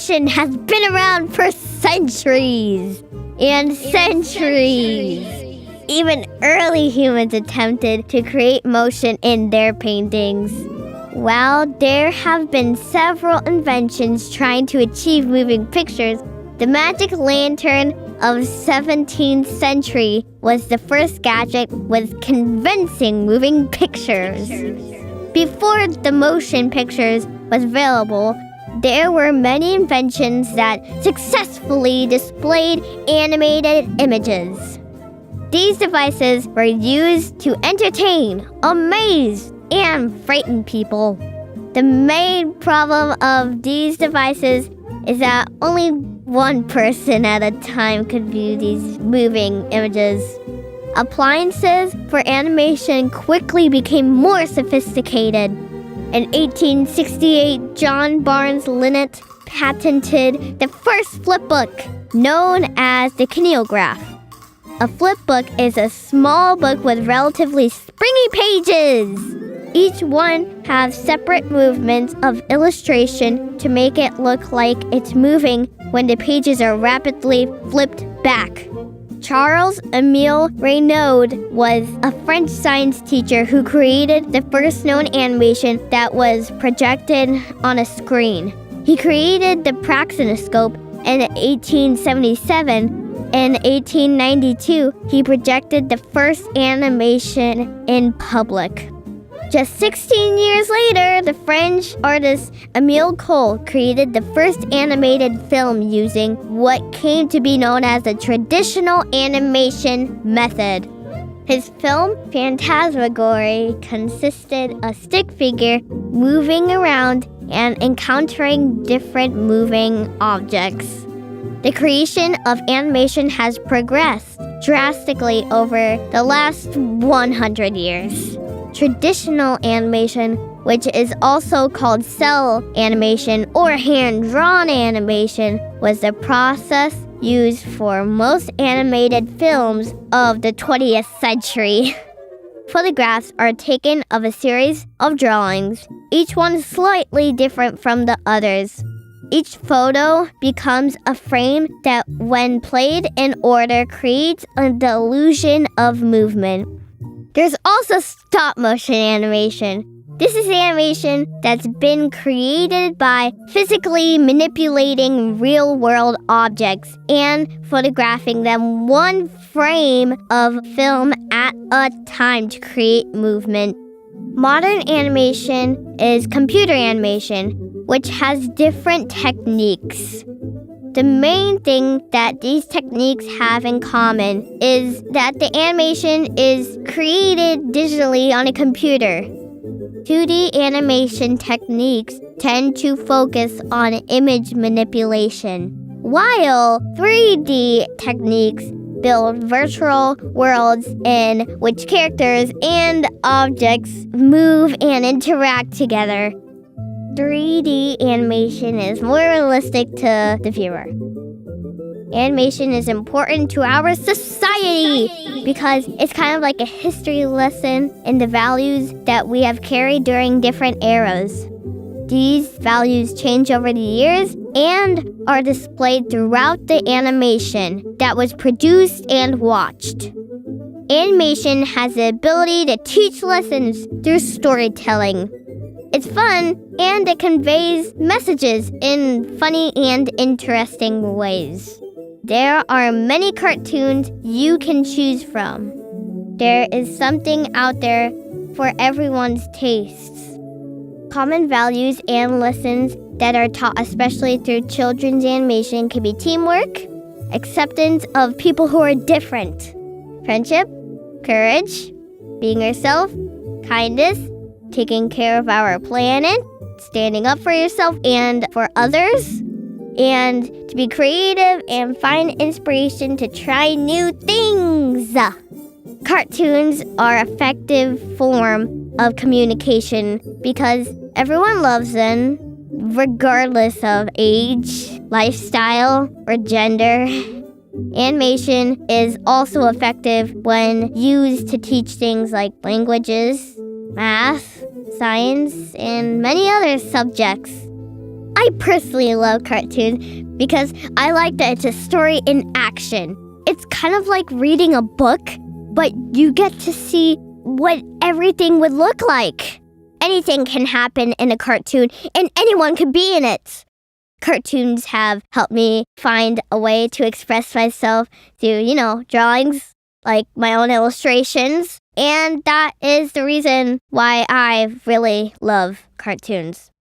animation has been around for centuries and centuries. Even early humans attempted to create motion in their paintings. While there have been several inventions trying to achieve moving pictures, the magic lantern of 17th century was the first gadget with convincing moving pictures. Before the motion pictures was available, there were many inventions that successfully displayed animated images. These devices were used to entertain, amaze, and frighten people. The main problem of these devices is that only one person at a time could view these moving images. Appliances for animation quickly became more sophisticated. In 1868, John Barnes Linnet patented the first flipbook, known as the kineograph. A flipbook is a small book with relatively springy pages. Each one has separate movements of illustration to make it look like it's moving when the pages are rapidly flipped back. Charles-Émile Reynaud was a French science teacher who created the first known animation that was projected on a screen. He created the praxinoscope in 1877. In 1892, he projected the first animation in public. Just 16 years later, the French artist Émile Cole created the first animated film using what came to be known as the traditional animation method. His film, Phantasmagory, consisted of a stick figure moving around and encountering different moving objects. The creation of animation has progressed drastically over the last 100 years. Traditional animation, which is also called cell animation or hand-drawn animation, was the process used for most animated films of the 20th century. Photographs are taken of a series of drawings, each one slightly different from the others. Each photo becomes a frame that, when played in order, creates the illusion of movement. There's also stop-motion animation. This is animation that's been created by physically manipulating real-world objects and photographing them one frame of film at a time to create movement. Modern animation is computer animation, which has different techniques. The main thing that these techniques have in common is that the animation is created digitally on a computer. 2D animation techniques tend to focus on image manipulation, while 3D techniques build virtual worlds in which characters and objects move and interact together. 3D animation is more realistic to the viewer. Animation is important to our society because it's kind of like a history lesson in the values that we have carried during different eras. These values change over the years and are displayed throughout the animation that was produced and watched. Animation has the ability to teach lessons through storytelling. It's fun, and it conveys messages in funny and interesting ways. There are many cartoons you can choose from. There is something out there for everyone's tastes. Common values and lessons that are taught especially through children's animation can be teamwork, acceptance of people who are different, friendship, courage, being yourself, kindness, taking care of our planet, standing up for yourself and for others, and to be creative and find inspiration to try new things. Cartoons are an effective form of communication because everyone loves them, regardless of age, lifestyle, or gender. Animation is also effective when used to teach things like languages, math, science, and many other subjects. I personally love cartoons because I like that it's a story in action. It's kind of like reading a book, but you get to see what everything would look like. Anything can happen in a cartoon, and anyone could be in it. Cartoons have helped me find a way to express myself through, drawings, like my own illustrations. And that is the reason why I really love cartoons.